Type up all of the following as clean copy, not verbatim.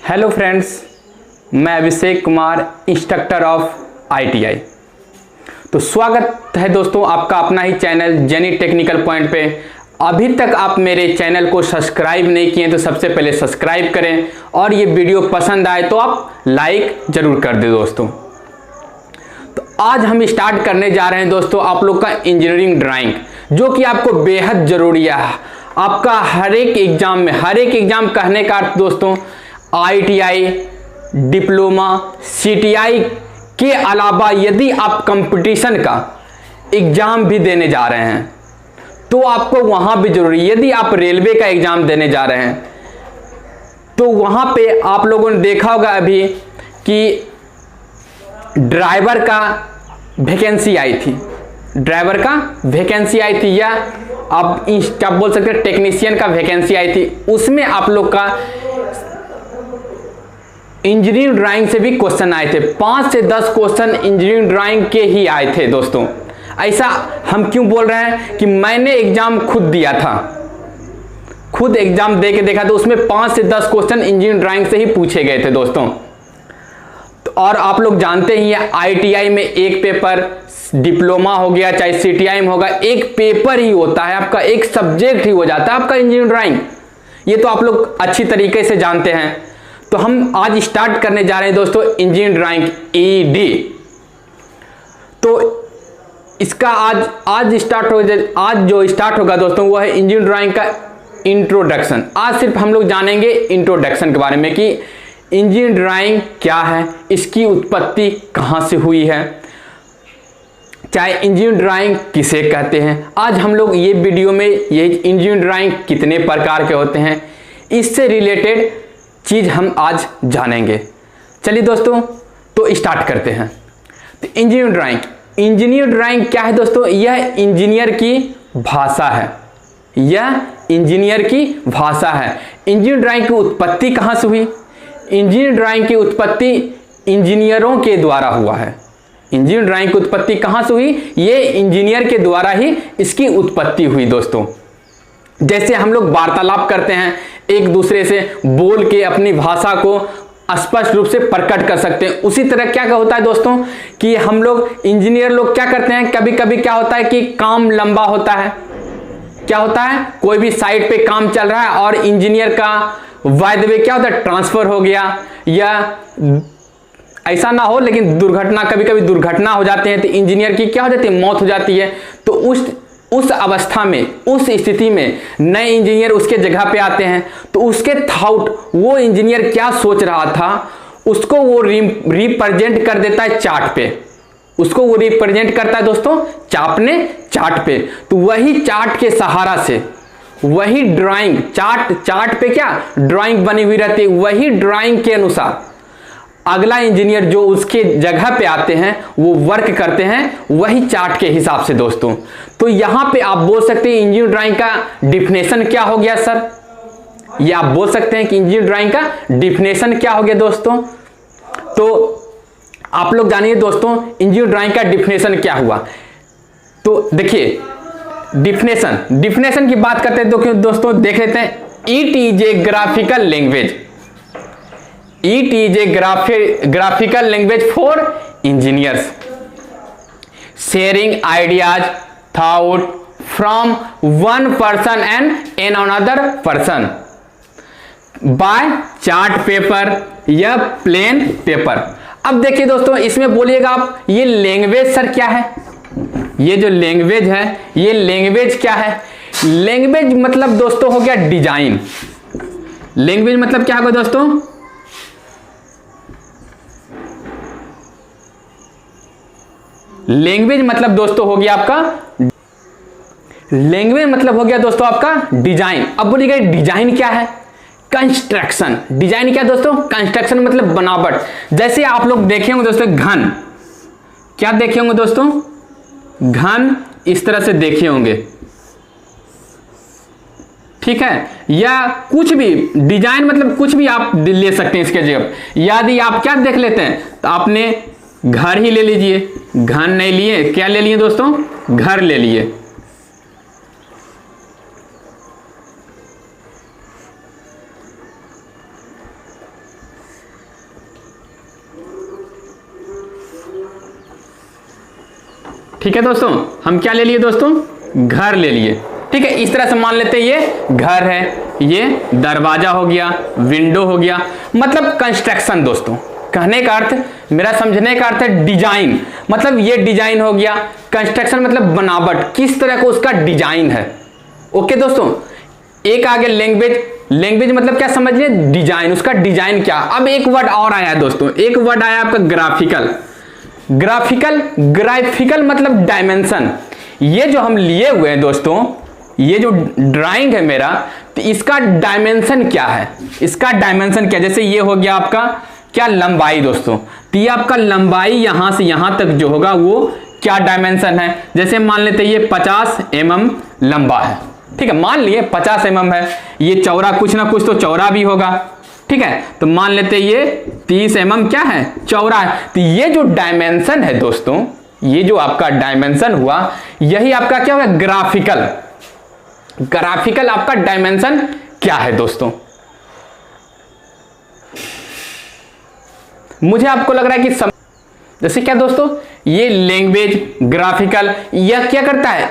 Hello friends, मैं Abhishek Kumar, instructor of ITI. तो स्वागत है दोस्तों आपका अपना ही चैनल जेनी टेक्निकल पॉइंट पे। अभी तक आप मेरे चैनल को सब्सक्राइब नहीं किए तो सबसे पहले सब्सक्राइब करें और ये वीडियो पसंद आए तो आप लाइक जरूर कर दें दोस्तों। तो आज हम स्टार्ट करने जा रहे हैं दोस्तों आप लोग का इंजीनियरिंग ड्राइंग, जो कि आपको बेहद जरूरी है आपका हर एक एग्जाम कहने का अर्थ दोस्तों आईटीआई, डिप्लोमा, सीटीआई के अलावा यदि आप कंपटीशन का एग्जाम भी देने जा रहे हैं तो आपको वहां भी जरूरी। यदि आप रेलवे का एग्जाम देने जा रहे हैं तो वहां पे आप लोगों ने देखा होगा अभी कि ड्राइवर का वैकेंसी आई थी, या आप क्या बोल सकते हैं टेक्नीशियन का वैकेंसी आई थी। उसमें आप लोग का इंजीनियरिंग ड्राइंग से भी क्वेश्चन आए थे। 5 से 10 क्वेश्चन इंजीनियरिंग ड्राइंग के ही आए थे दोस्तों। ऐसा हम क्यों बोल रहे हैं कि मैंने एग्जाम खुद दिया था, खुद एग्जाम दे के देखा तो उसमें 5 से 10 क्वेश्चन इंजीनियरिंग ड्राइंग से ही पूछे गए थे दोस्तों। और आप लोग जानते ही हैं आईटीआई में एक पेपर, डिप्लोमा हो गया चाहे सीटीआई में होगा, एक पेपर ही होता है आपका, एक सब्जेक्ट ही हो जाता है आपका इंजीनियरिंग ड्राइंग। ये तो आप लोग अच्छी तरीके से जानते हैं। तो हम आज स्टार्ट करने जा रहे हैं दोस्तों इंजीनियरिंग ड्राइंग ईडी। तो इसका आज जो स्टार्ट होगा दोस्तों वो है इंजीनियरिंग ड्राइंग का इंट्रोडक्शन। आज सिर्फ हम लोग जानेंगे इंट्रोडक्शन के बारे में कि इंजीनियरिंग ड्राइंग क्या है, इसकी उत्पत्ति कहां से हुई है, चाहे इंजीनियरिंग ड्राइंग किसे कहते हैं। आज हम लोग ये वीडियो में ये इंजीनियरिंग ड्राइंग कितने प्रकार के होते हैं, इससे रिलेटेड चीज हम आज जानेंगे। चलिए दोस्तों तो स्टार्ट करते हैं। तो इंजीनियरिंग ड्राइंग क्या है दोस्तों? यह इंजीनियर की भाषा है, इंजीनियरिंग ड्राइंग की उत्पत्ति कहां से हुई? इंजीनियरिंग ड्राइंग की उत्पत्ति इंजीनियरों के द्वारा हुआ है। इंजीनियरिंग ड्राइंग की उत्पत्ति कहां से हुई? ये इंजीनियर के द्वारा ही इसकी उत्पत्ति हुई दोस्तों। जैसे हम लोग वार्तालाप करते हैं एक दूसरे से, बोल के अपनी भाषा को स्पष्ट रूप से प्रकट कर सकते हैं, उसी तरह क्या होता है दोस्तों कि हम लोग इंजीनियर लोग क्या करते हैं, कभी कभी क्या होता है कि काम लंबा होता है, क्या होता है कोई भी साइट पे काम चल रहा है और इंजीनियर का बाय द वे क्या होता है ट्रांसफर हो गया, या ऐसा ना हो लेकिन दुर्घटना, कभी कभी दुर्घटना हो जाती है तो इंजीनियर की क्या हो जाती है मौत हो जाती है। तो उस अवस्था में, उस स्थिति में नए इंजीनियर उसके जगह पे आते हैं तो उसके थॉट, वो इंजीनियर क्या सोच रहा था उसको वो रिप्रेजेंट कर देता है चार्ट पे, उसको वो रिप्रेजेंट करता है दोस्तों चार्ट पे। तो वही चार्ट के सहारा से वही ड्राइंग, चार्ट पे क्या ड्राइंग बनी हुई रहती है, वही ड्राइंग के अनुसार अगला इंजीनियर जो उसके जगह पे आते हैं वो वर्क करते हैं वही चार्ट के हिसाब से दोस्तों। तो यहां पे आप बोल सकते हैं इंजीनियरिंग ड्राइंग का डिफिनेशन क्या हो गया सर? ये आप बोल सकते हैं कि इंजीनियरिंग ड्राइंग का डिफिनेशन क्या हो गया दोस्तों। तो आप लोग जानिए दोस्तों इंजीनियरिंग ड्राइंग का डिफिनेशन क्या हुआ। तो देखिए डिफिनेशन की बात करते हैं तो दोस्तों देख लेते हैं। It is a graphical language for engineers sharing ideas, thought from one person and another person by chart paper या plain paper। अब देखिए दोस्तों इसमें बोलिएगा आप ये लैंग्वेज सर क्या है? ये जो लैंग्वेज है ये लैंग्वेज क्या है? लैंग्वेज मतलब दोस्तों हो गया डिजाइन। लैंग्वेज मतलब क्या होगा दोस्तों? लैंग्वेज मतलब दोस्तों हो गया आपका डिजाइन। अब बोलिएगा डिजाइन क्या है? कंस्ट्रक्शन। डिजाइन क्या दोस्तों? कंस्ट्रक्शन मतलब बनावट। जैसे आप लोग देखे होंगे दोस्तों घन, क्या देखे होंगे दोस्तों? घन इस तरह से देखे होंगे, ठीक है। या कुछ भी डिजाइन मतलब कुछ भी आप ले सकते हैं इसके जगह। यदि आप क्या देख लेते हैं तो आपने घर ही ले लीजिए, घन नहीं लिए, क्या ले लिए दोस्तों? घर ले लिए। ठीक है दोस्तों, हम क्या ले लिए दोस्तों, घर ले लिए। ठीक है, इस तरह से मान लेते हैं ये घर है, ये दरवाजा हो गया, विंडो हो गया, मतलब कंस्ट्रक्शन दोस्तों। कहने का अर्थ, मेरा समझने का अर्थ है डिजाइन, मतलब ये डिजाइन हो गया। कंस्ट्रक्शन मतलब बनावट, किस तरह का उसका डिजाइन है। ओके दोस्तों, एक आगे लैंग्वेज, लैंग्वेज मतलब क्या समझिए, डिजाइन, उसका डिजाइन क्या। अब एक वर्ड और आया है दोस्तों, एक वर्ड आया आपका ग्राफिकल। ग्राफिकल, ग्राफिकल मतलब डायमेंशन। ये जो हम लिए हुए हैं दोस्तों, ये जो ड्राइंग है मेरा, तो इसका डायमेंशन क्या है, इसका डायमेंशन क्या। जैसे ये हो गया आपका क्या, लंबाई दोस्तों, तो ये आपका लंबाई यहां से यहां तक जो होगा वो क्या डायमेंशन है। जैसे मान लेते ये 50 mm लंबा है, ठीक है, मान लिए 50 mm है। ये चौड़ा, कुछ ना कुछ तो चौड़ा भी होगा, ठीक है, तो मान लेते ये 30 mm क्या है, चौड़ा है। तो ये जो डायमेंशन है दोस्तों, ये जो आपका डायमेंशन हुआ, यही आपका क्या होगा, ग्राफिकल। ग्राफिकल आपका डायमेंशन क्या है दोस्तों। मुझे आपको लग रहा है कि जैसे क्या दोस्तों, ये लैंग्वेज, ग्राफिकल, यह क्या करता है,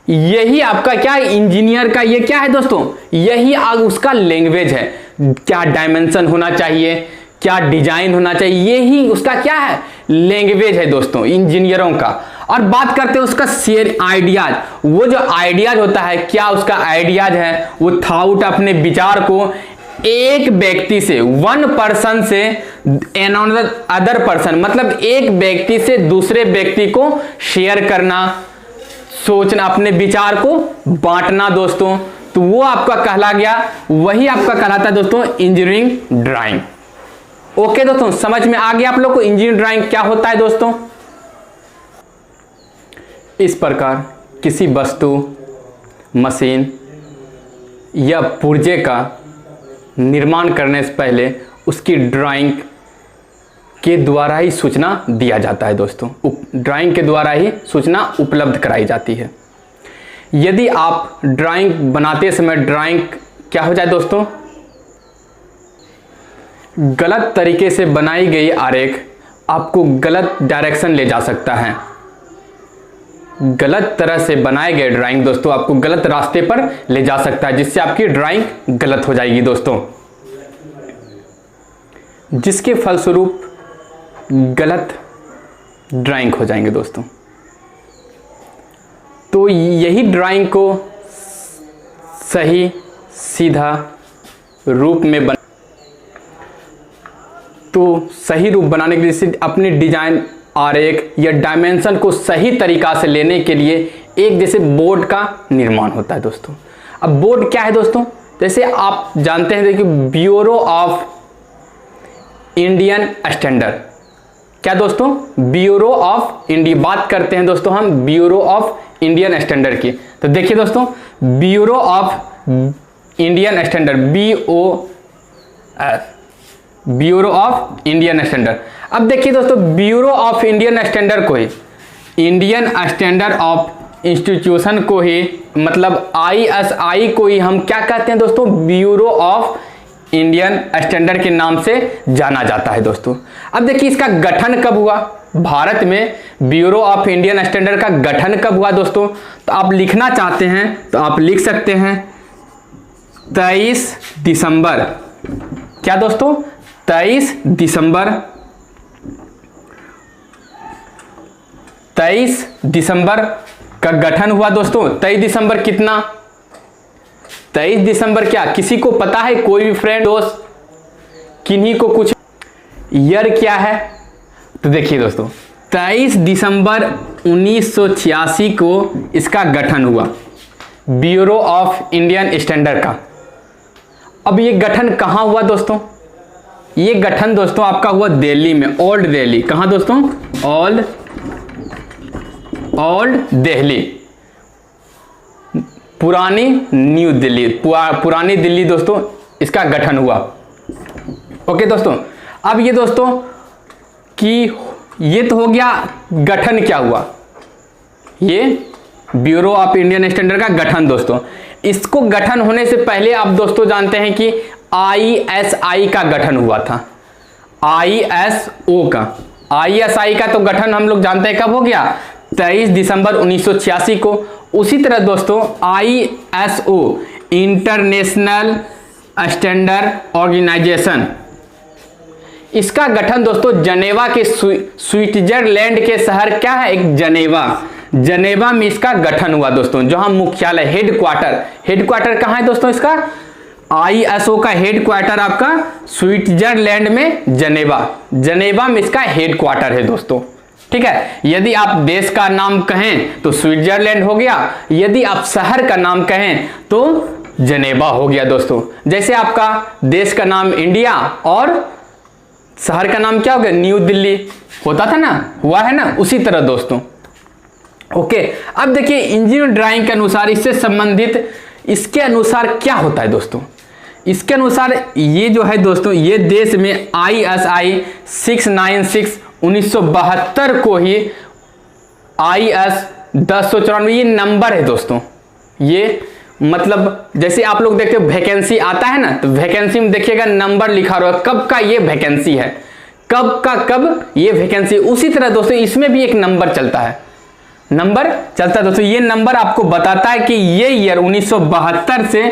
यही आपका क्या, इंजीनियर का ये क्या है दोस्तों, यही उसका लैंग्वेज है। क्या डायमेंशन होना चाहिए, क्या डिजाइन होना चाहिए, यही उसका क्या है, लैंग्वेज है दोस्तों इंजीनियरों का। और बात करते हैं उसका शेयर आइडियाज, वो जो आइडियाज होता है, क्या उसका आइडियाज है, वो थॉट, अपने विचार को एक व्यक्ति से, वन पर्सन से अनदर अदर पर्सन, मतलब एक व्यक्ति से दूसरे व्यक्ति को शेयर करना, सोचना, अपने विचार को बांटना दोस्तों, तो वो आपका कहला गया, वही आपका कहलाता है दोस्तों इंजीनियरिंग ड्राइंग। ओके दोस्तों, समझ में आ गया आप लोग को इंजीनियरिंग ड्राइंग क्या होता है दोस्तों। इस प्रकार किसी वस्तु, मशीन या पुर्जे का निर्माण करने से पहले उसकी ड्राइंग के द्वारा ही सूचना दिया जाता है दोस्तों, ड्राइंग के द्वारा ही सूचना उपलब्ध कराई जाती है। यदि आप ड्राइंग बनाते समय ड्राइंग क्या हो जाए दोस्तों, गलत तरीके से बनाई गई आरेख आपको गलत डायरेक्शन ले जा सकता है। गलत तरह से बनाए गए ड्राइंग दोस्तों आपको गलत रास्ते पर ले जा सकता है, जिससे आपकी ड्राइंग गलत हो जाएगी दोस्तों, जिसके फलस्वरूप गलत ड्राइंग हो जाएंगे दोस्तों। तो यही ड्राइंग को सही सीधा रूप में सही रूप बनाने के लिए अपने डिजाइन, आरेख या डायमेंशन को सही तरीका से लेने के लिए एक जैसे बोर्ड का निर्माण होता है दोस्तों। अब बोर्ड क्या है दोस्तों, जैसे आप जानते हैं देखिए, ब्यूरो ऑफ इंडियन स्टैंडर्ड, क्या दोस्तों, ब्यूरो ऑफ इंडिया, बात करते हैं दोस्तों हम ब्यूरो ऑफ इंडियन स्टैंडर्ड की। तो देखिए दोस्तों, bureau of Indian standard, bureau of Indian standard. अब देखिए दोस्तों, ब्यूरो ऑफ इंडियन स्टैंडर्ड को ही, इंडियन स्टैंडर्ड ऑफ इंस्टीट्यूशन को ही, मतलब ISI को ही हम क्या कहते हैं दोस्तों, ब्यूरो ऑफ इंडियन स्टैंडर्ड के नाम से जाना जाता है दोस्तों। अब देखिए इसका गठन कब हुआ, भारत में ब्यूरो ऑफ इंडियन स्टैंडर्ड का गठन कब हुआ दोस्तों। तो आप लिखना चाहते हैं तो आप लिख सकते हैं 23 दिसंबर, क्या दोस्तों, 23 दिसंबर 23 दिसंबर का गठन हुआ दोस्तों। 23 दिसंबर कितना, 23 दिसंबर क्या किसी को पता है, कोई भी फ्रेंड दोस्त किन्हीं को कुछ ईयर क्या है। तो देखिए दोस्तों, 23 दिसंबर 1986 को इसका गठन हुआ, ब्यूरो ऑफ इंडियन स्टैंडर्ड का। अब ये गठन कहाँ हुआ दोस्तों, ये गठन दोस्तों आपका हुआ दिल्ली में, ओल्ड दिल्ली। कहाँ दोस्तों, ओल्ड दिल्ली, पुरानी न्यू दिल्ली, पुरानी दिल्ली दोस्तों इसका गठन हुआ। ओके दोस्तों, अब ये दोस्तों कि ये तो हो गया गठन, क्या हुआ, ये ब्यूरो ऑफ इंडियन स्टैंडर्ड का गठन दोस्तों। इसको गठन होने से पहले आप दोस्तों जानते हैं कि ISI का गठन हुआ था, ISO का। ISI का तो गठन हम लोग जानते हैं कब हो गया, 23 दिसंबर 1986 को। उसी तरह दोस्तों ISO इंटरनेशनल स्टैंडर्ड ऑर्गेनाइजेशन, इसका गठन दोस्तों जनेवा के स्विट्जरलैंड के शहर क्या है, एक जनेवा में इसका गठन हुआ दोस्तों, जहां मुख्यालय हेडक्वार्टर कहां है दोस्तों इसका, ISO का हेडक्वार्टर आपका स्विट्जरलैंड में जनेवा में इसका हेडक्वार्टर है दोस्तों। ठीक है, यदि आप देश का नाम कहें तो स्विट्जरलैंड हो गया, यदि आप शहर का नाम कहें तो जनेवा हो गया दोस्तों। जैसे आपका देश का नाम इंडिया और शहर का नाम क्या हो गया, न्यू दिल्ली होता था ना, हुआ है ना, उसी तरह दोस्तों। ओके, अब देखिए इंजीनियरिंग ड्राइंग के अनुसार इससे संबंधित इसके अनुसार क्या होता है दोस्तों। इसके अनुसार ये जो है दोस्तों, ये देश में ISI 696 1972 को ही IS 1094 ये नंबर है दोस्तों। ये मतलब जैसे आप लोग देखते हो वैकेंसी आता है ना, तो वैकेंसी में देखिएगा नंबर लिखा रहा है, कब का ये वैकेंसी है, कब ये वैकेंसी। उसी तरह दोस्तों इसमें भी एक नंबर चलता है दोस्तों। ये नंबर आपको बताता है कि ये ईयर 1972 से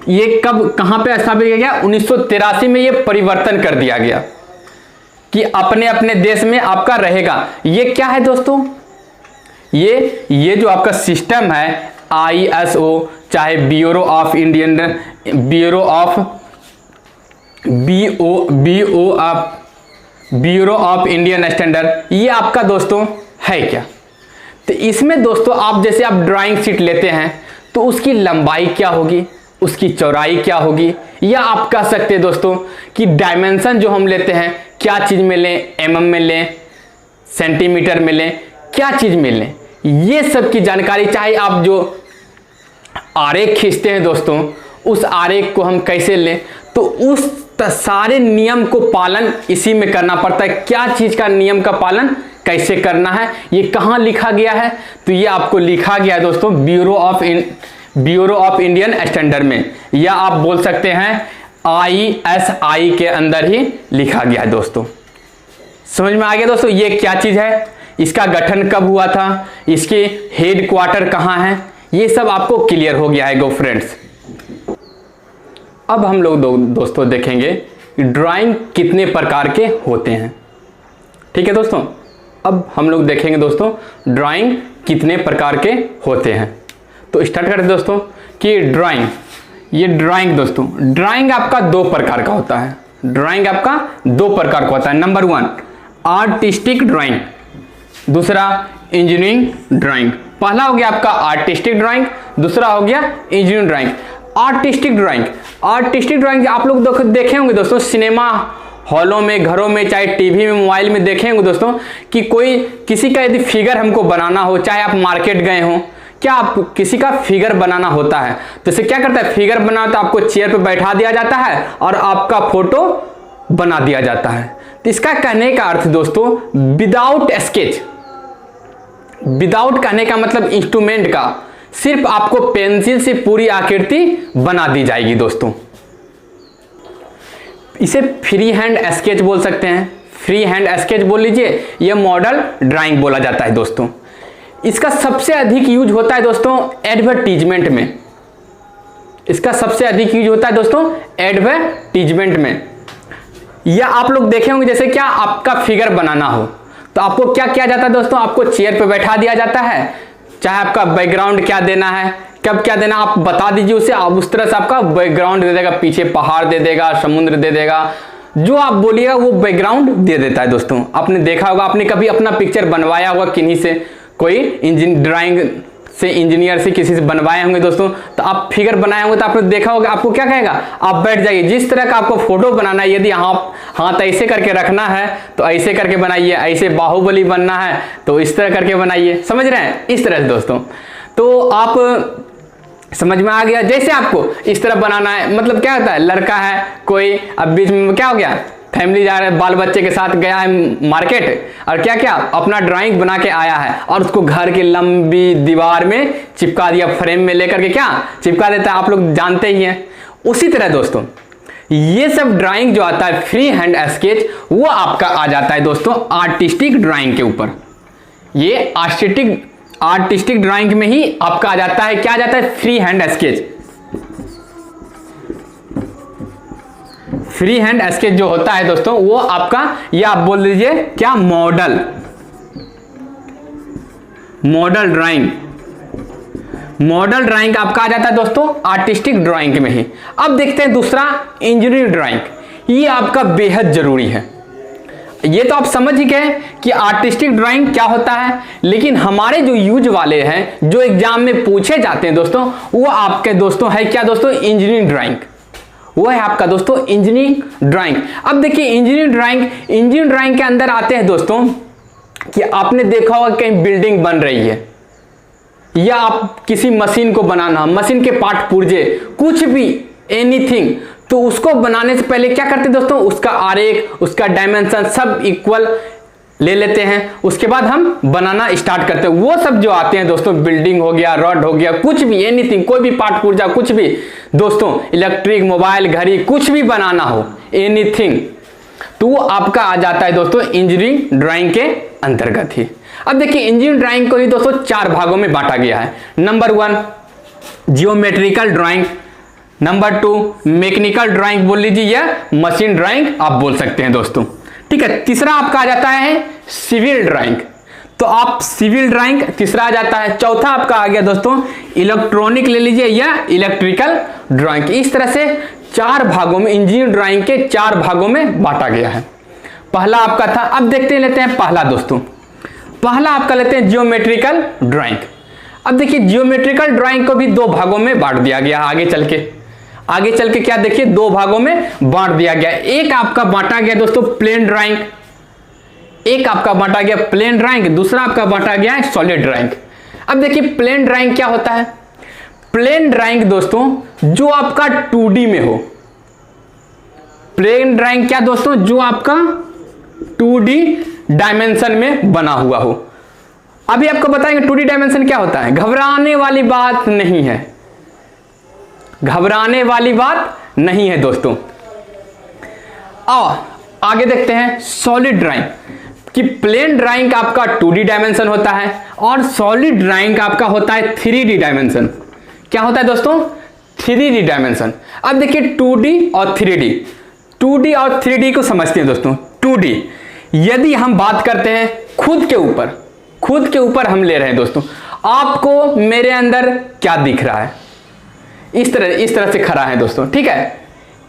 ये कब कहां पे स्थापित किया गया, 1983 में ये परिवर्तन कर दिया गया कि अपने अपने देश में आपका रहेगा। ये क्या है दोस्तों, ये जो आपका सिस्टम है ISO, चाहे ब्यूरो ऑफ इंडियन स्टैंडर्ड, ये आपका दोस्तों है क्या। तो इसमें दोस्तों आप जैसे आप ड्राइंग शीट लेते हैं तो उसकी लंबाई क्या होगी, उसकी चौड़ाई क्या होगी, या आप कह सकते हैं दोस्तों कि डायमेंशन जो हम लेते हैं क्या चीज में लें, mm में लें, सेंटीमीटर में लें, क्या चीज में लें, ये सब की जानकारी, चाहे आप जो आरेख खींचते हैं दोस्तों उस आरेख को हम कैसे लें, तो उस सारे नियम को पालन इसी में करना पड़ता है। क्या चीज का नियम का पालन कैसे करना है, ये कहां लिखा गया है, तो ये आपको लिखा गया है दोस्तों ब्यूरो ऑफ इंडियन स्टैंडर्ड में, या आप बोल सकते हैं ISI के अंदर ही लिखा गया है दोस्तों। समझ में आ गया दोस्तों ये क्या चीज है, इसका गठन कब हुआ था, इसके हेडक्वार्टर कहां है, ये सब आपको क्लियर हो गया है गो फ्रेंड्स। अब हम लोग दोस्तों देखेंगे ड्राइंग कितने प्रकार के होते हैं। ठीक है दोस्तों, अब हम लोग देखेंगे दोस्तों ड्राइंग कितने प्रकार के होते हैं। तो स्टार्ट करते हैं दोस्तों कि ड्राइंग दोस्तों, ड्राइंग आपका दो प्रकार का होता है। नंबर 1 आर्टिस्टिक ड्राइंग, दूसरा इंजीनियरिंग ड्राइंग। पहला हो गया आपका आर्टिस्टिक ड्राइंग, दूसरा हो गया इंजीनियरिंग ड्राइंग। आर्टिस्टिक ड्राइंग आप लोग देखे होंगे दोस्तों सिनेमा हॉलों में, घरों में, चाहे टीवी में, मोबाइल में देखे होंगे दोस्तों कि कोई किसी का यदि फिगर हमको बनाना हो, चाहे आप मार्केट गए हो, क्या आप किसी का फिगर बनाना होता है तो इसे क्या करता है, फिगर बनाता है, आपको चेयर पे बैठा दिया जाता है और आपका फोटो बना दिया जाता है। तो इसका कहने का अर्थ दोस्तों विदाउट कहने का मतलब इंस्ट्रूमेंट का, सिर्फ आपको पेंसिल से पूरी आकृति बना दी जाएगी दोस्तों। इसे फ्री हैंड स्केच बोल सकते हैं, फ्री हैंड स्केच बोल लीजिए, यह मॉडल ड्राइंग बोला जाता है दोस्तों। इसका सबसे अधिक यूज होता है दोस्तों एडवर्टीजमेंट में, एडवर्टीजमेंट में। या आप लोग देखे होंगे जैसे क्या आपका फिगर बनाना हो तो आपको क्या किया जाता है दोस्तों, आपको चेयर पे बैठा दिया जाता है, चाहे आपका बैकग्राउंड क्या देना है, कब क्या देना आप बता दीजिए उसे, आप उस तरह से आपका बैकग्राउंड दे देगा, पीछे पहाड़ दे देगा, समुद्र दे देगा, जो आप बोलिएगा वो बैकग्राउंड दे देता है दोस्तों। आपने देखा होगा, आपने कभी अपना पिक्चर बनवाया होगा किन्हीं से, कोई ड्राइंग से इंजीनियर से किसी से बनवाए होंगे दोस्तों, तो आप फिगर बनाए होंगे तो आपने देखा होगा, आपको क्या कहेगा, आप बैठ जाइए, जिस तरह का आपको फोटो बनाना है, यदि आप हाथ ऐसे करके रखना है तो ऐसे करके बनाइए, ऐसे बाहुबली बनना है तो इस तरह करके बनाइए, समझ रहे हैं, इस तरह से दोस्तों। तो आप समझ में आ गया, जैसे आपको इस तरह बनाना है, मतलब क्या होता है, लड़का है कोई, अब बीच में क्या हो गया, फैमिली जा रहा है, बाल बच्चे के साथ गया है मार्केट और क्या क्या अपना ड्राइंग बना के आया है और उसको घर की लंबी दीवार में चिपका दिया, फ्रेम में लेकर के क्या चिपका देता है, आप लोग जानते ही हैं। उसी तरह दोस्तों ये सब ड्राइंग जो आता है फ्री हैंड स्केच, वो आपका आ जाता है दोस्तों आर्टिस्टिक ड्राइंग के ऊपर। ये आर्टिस्टिक ड्राइंग में ही आपका आ जाता है, क्या आ जाता है, free hand sketch. Free hand sketch जो होता है दोस्तों वो आपका, ये आप बोल लीजिए क्या, मॉडल ड्राइंग आपका आ जाता है दोस्तों आर्टिस्टिक ड्राइंग में ही। अब देखते हैं दूसरा इंजीनियरिंग ड्राइंग, ये आपका बेहद जरूरी है। ये तो आप समझ ही गए कि आर्टिस्टिक ड्राइंग क्या होता है, लेकिन हमारे जो यूज वाले हैं, जो एग्जाम में पूछे जाते हैं दोस्तों, वो आपके दोस्तों है क्या दोस्तों, इंजीनियरिंग ड्राइंग। वो है आपका दोस्तों इंजीनियरिंग ड्राइंग। अब देखिए इंजीनियरिंग ड्राइंग के अंदर आते हैं दोस्तों कि आपने देखा होगा कहीं बिल्डिंग बन रही है, या आप किसी मशीन को बनाना, मशीन के पार्ट पुर्जे, कुछ भी एनीथिंग, तो उसको बनाने से पहले क्या करते हैं दोस्तों, उसका आरेख, उसका डायमेंशन सब इक्वल ले लेते हैं, उसके बाद हम बनाना स्टार्ट करते हैं। वो सब जो आते हैं दोस्तों, बिल्डिंग हो गया, रॉड हो गया, कुछ भी एनीथिंग, कोई भी पार्ट पुर्जा, कुछ भी दोस्तों, इलेक्ट्रिक, मोबाइल, घड़ी, कुछ भी बनाना हो, एनीथिंग, तो वो आपका आ जाता है दोस्तों इंजीनियरिंग ड्राइंग के अंतर्गत ही। अब देखिए इंजीनियरिंग ड्राइंग को ही दोस्तों 4 भागों में बांटा गया है। Number 1 geometrical drawing, number 2 mechanical drawing बोल लीजिए, या मशीन ड्राइंग आप बोल सकते हैं दोस्तों, ठीक है। तीसरा आपका आ जाता है सिविल ड्राइंग, तो आप सिविल ड्राइंग तीसरा आ जाता है। चौथा आपका आ गया दोस्तों इलेक्ट्रॉनिक ले लीजिए, या इलेक्ट्रिकल ड्राइंग। इस तरह से 4 भागों में इंजीनियरिंग ड्राइंग के 4 भागों में बांटा गया है। पहला आपका था, अब लेते हैं पहला दोस्तों, पहला आपका लेते हैं जियोमेट्रिकल ड्राइंग। अब देखिए जियोमेट्रिकल ड्राइंग को भी 2 भागों में बांट दिया गया। आगे चल के क्या देखिए 2 भागों में बांट दिया गया। एक आपका बांटा गया दोस्तों प्लेन ड्राइंग, दूसरा आपका बांटा गया है सॉलिड ड्राइंग। अब देखिए प्लेन ड्राइंग क्या होता है, प्लेन ड्राइंग दोस्तों जो आपका 2D में हो। प्लेन ड्राइंग क्या दोस्तों, जो आपका 2D डायमेंशन में बना हुआ हो। अभी आपको बताएंगे 2D डायमेंशन क्या होता है, घबराने वाली बात नहीं है दोस्तों। आगे देखते हैं सॉलिड ड्राइंग, कि प्लेन ड्राइंग आपका 2D डायमेंशन होता है और सॉलिड ड्राइंग आपका होता है 3D डायमेंशन। क्या होता है दोस्तों, 3D डायमेंशन। अब देखिए 2D और 3D को समझते हैं दोस्तों। 2D यदि हम बात करते हैं खुद के ऊपर हम ले रहे हैं दोस्तों, आपको मेरे अंदर क्या दिख रहा है, इस तरह से खड़ा है दोस्तों, ठीक है,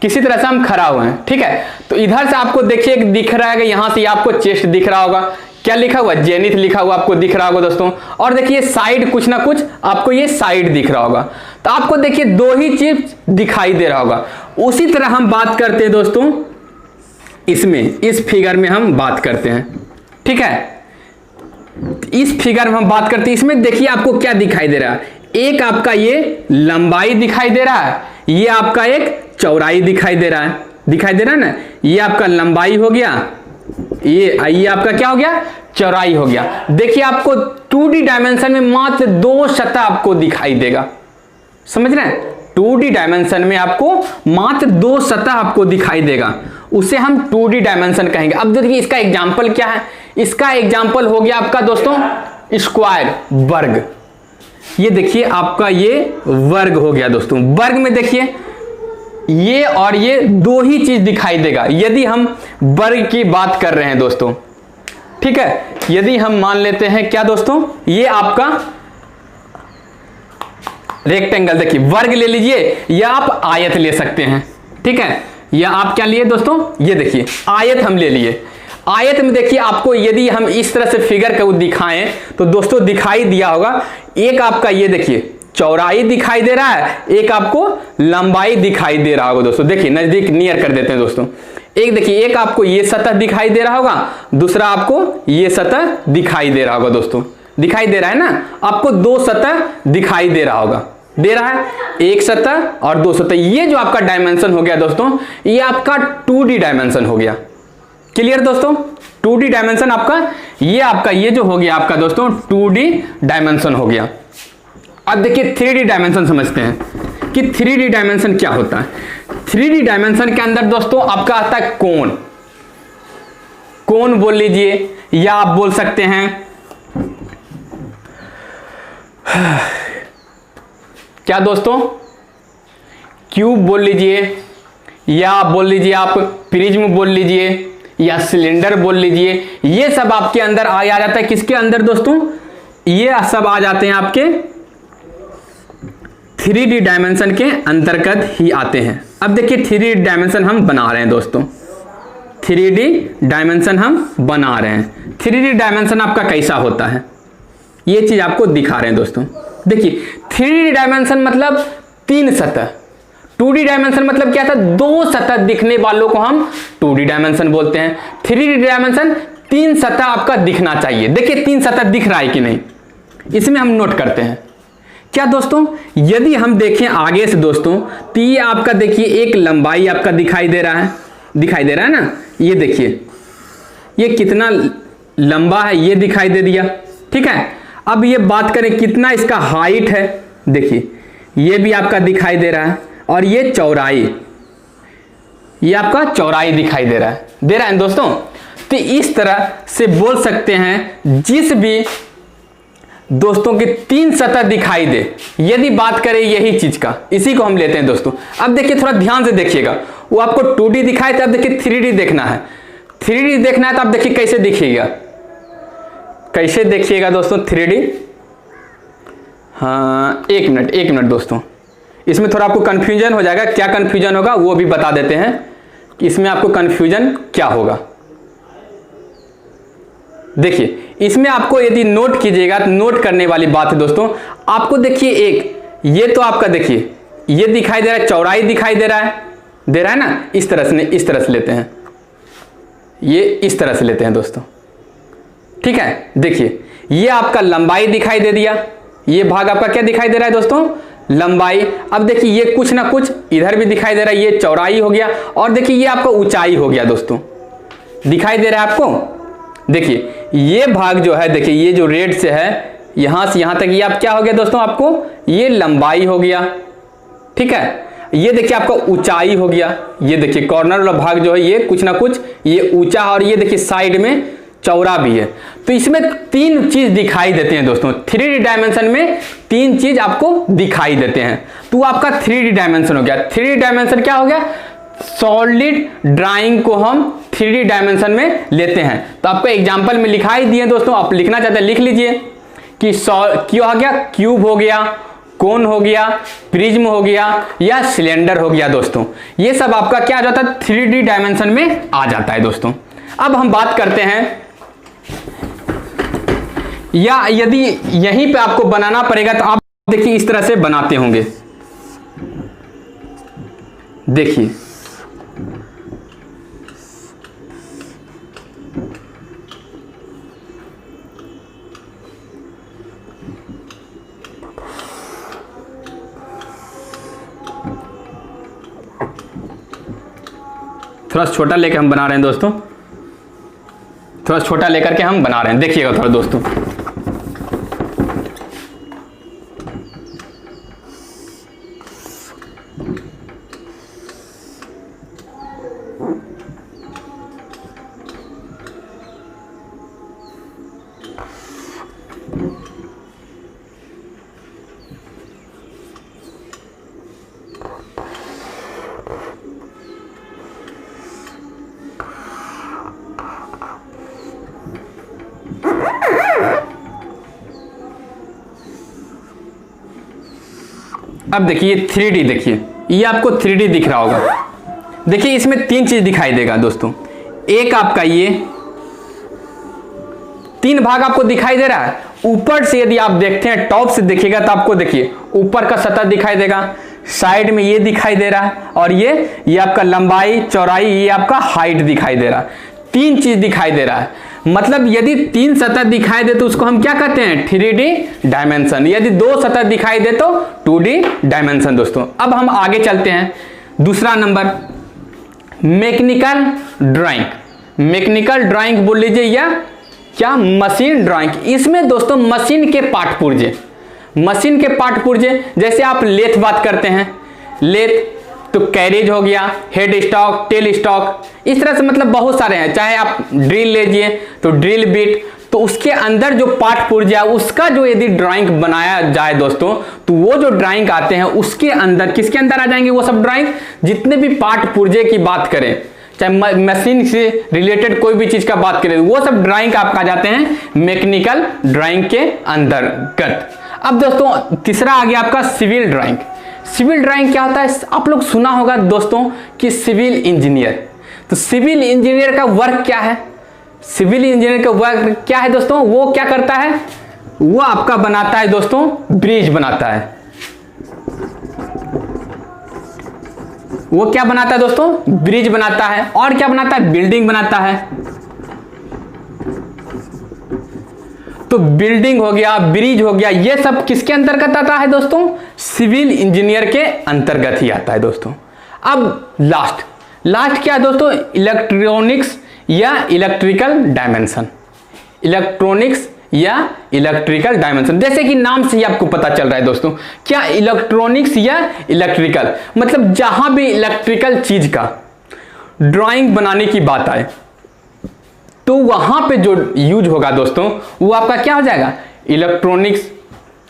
किसी तरह से हम खड़ा हुए हैं, ठीक है। तो इधर से आपको देखिए दिख रहा है कि यहां से आपको चेस्ट दिख रहा होगा, क्या लिखा हुआ, जेनिथ लिखा हुआ आपको दिख रहा होगा दोस्तों। और देखिए साइड कुछ ना कुछ आपको ये साइड दिख रहा होगा, तो आपको देखिए 2 ही चीज दिखाई दे रहा होगा। उसी तरह हम बात करते हैं दोस्तों इस फिगर में हम बात करते हैं, ठीक है। इस फिगर में हम बात करते हैं, इसमें देखिए आपको क्या दिखाई दे रहा है, एक आपका ये लंबाई दिखाई दे रहा है, ये आपका एक चौड़ाई दिखाई दे रहा है ना, ये आपका लंबाई हो गया, ये आपका क्या हो गया, चौड़ाई हो गया। देखिए आपको 2D डायमेंशन में मात्र 2 सतह आपको दिखाई देगा, समझ रहे हैं, 2D डायमेंशन में आपको मात्र 2 सतह आपको दिखाई देगा, उसे हम 2D डायमेंशन कहेंगे। अब देखिए इसका एग्जाम्पल क्या है, इसका एग्जाम्पल हो गया आपका दोस्तों स्क्वायर, वर्ग। ये देखिए आपका ये वर्ग हो गया दोस्तों। वर्ग में देखिए ये और ये 2 ही चीज दिखाई देगा यदि हम वर्ग की बात कर रहे हैं दोस्तों, ठीक है। यदि हम मान लेते हैं क्या दोस्तों, ये आपका रेक्टेंगल, देखिए वर्ग ले लीजिए या आप आयत ले सकते हैं, ठीक है, या आप क्या लिए दोस्तों, ये देखिए आयत हम ले लिए। आयत में देखिए आपको यदि हम इस तरह से फिगर को दिखाएं तो दोस्तों दिखाई दिया होगा, एक आपका ये देखिए चौड़ाई दिखाई दे रहा है, एक आपको लंबाई दिखाई दे रहा होगा दोस्तों। देखिए नजदीक नियर कर देते हैं दोस्तों, एक देखिए एक आपको ये सतह दिखाई दे रहा होगा, दूसरा आपको ये सतह दिखाई दे रहा होगा दोस्तों, दिखाई दे रहा है ना, आपको 2 सतह दिखाई दे रहा होगा, दे रहा है, एक सतह और 2 सतह। ये जो आपका डायमेंशन हो गया दोस्तों, ये आपका 2D डायमेंशन हो गया। क्लियर दोस्तों, 2D डायमेंशन आपका ये जो हो गया आपका दोस्तों 2D डायमेंशन हो गया। अब देखिए 3D डायमेंशन समझते हैं कि 3D डायमेंशन क्या होता है। 3D डायमेंशन के अंदर दोस्तों आपका आता है कोण बोल लीजिए, या आप बोल सकते हैं क्या दोस्तों, क्यूब बोल लीजिए, या आप बोल लीजिए, आप प्रिज्म बोल लीजिए, या सिलेंडर बोल लीजिए, ये सब आपके अंदर आ जाता है। किसके अंदर दोस्तों, ये सब आ जाते हैं आपके 3D डायमेंशन के अंतर्गत ही आते हैं। अब देखिए 3D डायमेंशन हम बना रहे हैं दोस्तों, 3D डायमेंशन हम बना रहे हैं। 3D डायमेंशन आपका कैसा होता है, ये चीज आपको दिखा रहे हैं दोस्तों। देखिए 3D डायमेंशन मतलब 3 सतह, 2D डायमेंशन मतलब क्या था, 2 सतह दिखने वालों को हम 2D डायमेंशन बोलते हैं। 3D डायमेंशन 3 सतह आपका दिखना चाहिए। देखिए 3 सतह दिख रहा है कि नहीं, इसमें हम नोट करते हैं। क्या दोस्तों, यदि हम देखें आगे से दोस्तों, तो ये आपका देखिए एक लंबाई आपका दिखाई दे रहा है ना, ये देखिए ये कितना लंबा है, ये दिखाई दे दिया, ठीक है। अब ये बात करें कितना इसका हाइट है, देखिए ये भी आपका दिखाई दे रहा है, और ये चौड़ाई, ये आपका चौड़ाई दिखाई दे रहा है दोस्तों। तो इस तरह से बोल सकते हैं, जिस भी दोस्तों के 3 सतह दिखाई दे, यदि बात करें यही चीज का, इसी को हम लेते हैं दोस्तों। अब देखिए थोड़ा ध्यान से देखिएगा, वो आपको 2D दिखाए थे, अब देखिए 3D देखना है। 3D देखना है तो आप देखिए कैसे दिखिएगा, कैसे देखिएगा दोस्तों 3D। हाँ एक मिनट दोस्तों, इसमें थोड़ा आपको कंफ्यूजन हो जाएगा। क्या कंफ्यूजन होगा वो भी बता देते हैं, इसमें आपको कंफ्यूजन क्या होगा। देखिए इसमें आपको यदि नोट कीजिएगा तो नोट करने वाली बात है दोस्तों। आपको देखिए एक ये तो आपका देखिए ये दिखाई दे रहा है, चौड़ाई दिखाई दे रहा है ना, इस तरह से लेते हैं, ये इस तरह से लेते हैं दोस्तों, ठीक है। देखिए ये आपका लंबाई दिखाई दे दिया, ये भाग आपका क्या दिखाई दे रहा है दोस्तों, लंबाई। अब देखिए ये कुछ ना कुछ इधर भी दिखाई दे रहा है, ये चौड़ाई हो गया, और देखिए ये आपका ऊंचाई हो गया दोस्तों, दिखाई दे रहा है आपको। देखिए ये भाग जो है, देखिए ये जो रेड से है यहां से यहां तक, ये आप क्या हो गया दोस्तों, आपको ये लंबाई हो गया, ठीक है। ये देखिए आपका ऊंचाई हो गया, ये देखिए कॉर्नर वाला भाग जो है ये कुछ ना कुछ ये ऊंचा, और ये देखिए साइड में चौड़ा भी है। तो इसमें 3 चीज दिखाई देते हैं दोस्तों, 3D डायमेंशन में 3 चीज आपको दिखाई देते हैं, तो आपका 3D डायमेंशन हो गया। 3D डायमेंशन क्या हो गया, सॉलिड ड्राइंग को हम 3D डायमेंशन में लेते हैं। तो आपको एग्जांपल में लिखा ही दिए दोस्तों, आप लिखना चाहते हैं लिख लीजिए कि क्या हो गया, क्यूब हो गया, कोन हो गया, प्रिज्म हो गया, या सिलेंडर हो गया दोस्तों। ये सब आपका क्या आ जाता है, 3D डायमेंशन में आ जाता है दोस्तों। अब हम बात करते हैं, या यदि यहीं पे आपको बनाना पड़ेगा तो आप देखिए इस तरह से बनाते होंगे, देखिए थोड़ा छोटा लेकर हम बना रहे हैं दोस्तों, थोड़ा छोटा लेकर के हम बना रहे हैं, देखिएगा थोड़ा दोस्तों। अब देखिए 3D, देखिए ये आपको 3D दिख रहा होगा। देखिए इसमें 3 चीज दिखाई देगा दोस्तों, एक आपका ये 3 भाग आपको दिखाई दे रहा है। ऊपर से यदि आप देखते हैं, टॉप से देखिएगा तो आपको देखिए ऊपर का सतह दिखाई देगा, साइड में ये दिखाई दे रहा है, और ये आपका लंबाई चौड़ाई, ये आपका हाइट दिखाई दे रहा है। 3 चीज दिखाई दे रहा है, मतलब यदि 3 सतह दिखाई दे तो उसको हम क्या कहते हैं, 3D डायमेंशन। यदि 2 सतह दिखाई दे तो 2D डायमेंशन दोस्तों। अब हम आगे चलते हैं, दूसरा number mechanical drawing. Mechanical drawing बोल लीजिए या क्या मशीन ड्राइंग। इसमें दोस्तों मशीन के पार्ट पुर्जे, मशीन के पार्ट पुर्जे, जैसे आप लेथ बात करते हैं, लेथ तो कैरेज हो गया, हेड स्टॉक, टेल स्टॉक, इस तरह से मतलब बहुत सारे हैं। चाहे आप ड्रिल लीजिए तो ड्रिल बिट, तो उसके अंदर जो पाठ पुर्जा उसका जो यदि ड्राइंग बनाया जाए दोस्तों, तो वो जो ड्राइंग आते हैं उसके अंदर किसके अंदर आ जाएंगे वो सब ड्राइंग, जितने भी पाठ पुर्जे की बात करें, चाहे मशीन से रिलेटेड कोई भी चीज का बात करें, वो सब ड्राइंग आपका आ जाते हैं मैकेनिकल ड्राइंग के अंतर्गत। अब दोस्तों तीसरा आ गया आपका सिविल ड्राइंग। सिविल ड्राइंग क्या होता है, आप लोग सुना होगा दोस्तों कि सिविल इंजीनियर, तो सिविल इंजीनियर का वर्क क्या है, सिविल इंजीनियर का वर्क क्या है दोस्तों, वो क्या करता है, वो आपका बनाता है दोस्तों ब्रिज बनाता है। वो क्या बनाता है दोस्तों, ब्रिज बनाता है, और क्या बनाता है, बिल्डिंग बनाता है। तो बिल्डिंग हो गया, ब्रिज हो गया, ये सब किसके अंतर्गत आता है दोस्तों, सिविल इंजीनियर के अंतर्गत ही आता है दोस्तों। अब लास्ट क्या है दोस्तों, इलेक्ट्रॉनिक्स या इलेक्ट्रिकल डायमेंशन। इलेक्ट्रॉनिक्स या इलेक्ट्रिकल डायमेंशन, जैसे कि नाम से ही आपको पता चल रहा है दोस्तों, क्या इलेक्ट्रॉनिक्स या इलेक्ट्रिकल, मतलब जहां भी इलेक्ट्रिकल चीज का ड्राइंग बनाने की बात आए तो वहां पे जो यूज होगा दोस्तों वो आपका क्या हो जाएगा, इलेक्ट्रॉनिक्स।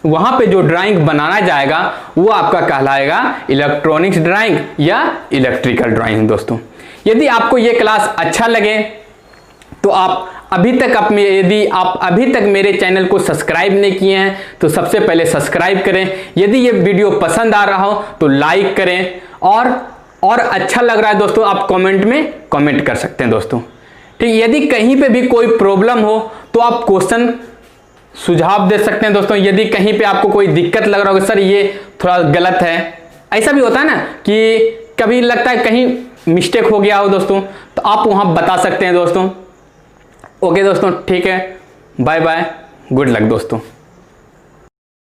वहां पे जो ड्राइंग बनाना जाएगा वो आपका कहलाएगा इलेक्ट्रॉनिक्स ड्राइंग या इलेक्ट्रिकल ड्राइंग दोस्तों। यदि आपको ये क्लास अच्छा लगे तो आप यदि आप अभी तक मेरे चैनल को सब्सक्राइब नहीं किए हैं तो सबसे पहले सब्सक्राइब करें। यदि ये वीडियो पसंद आ रहा हो तो लाइक करें, और अच्छा लग रहा है दोस्तों आप कमेंट में कमेंट कर सकते हैं दोस्तों। ठीक, यदि कहीं पे भी कोई प्रॉब्लम हो तो आप क्वेश्चन सुझाव दे सकते हैं दोस्तों। यदि कहीं पे आपको कोई दिक्कत लग रहा होगा, सर ये थोड़ा गलत है, ऐसा भी होता है ना कि कभी लगता है कहीं मिस्टेक हो गया हो दोस्तों, तो आप वहां बता सकते हैं दोस्तों। ओके दोस्तों, ठीक है, बाय बाय, गुड लक दोस्तों।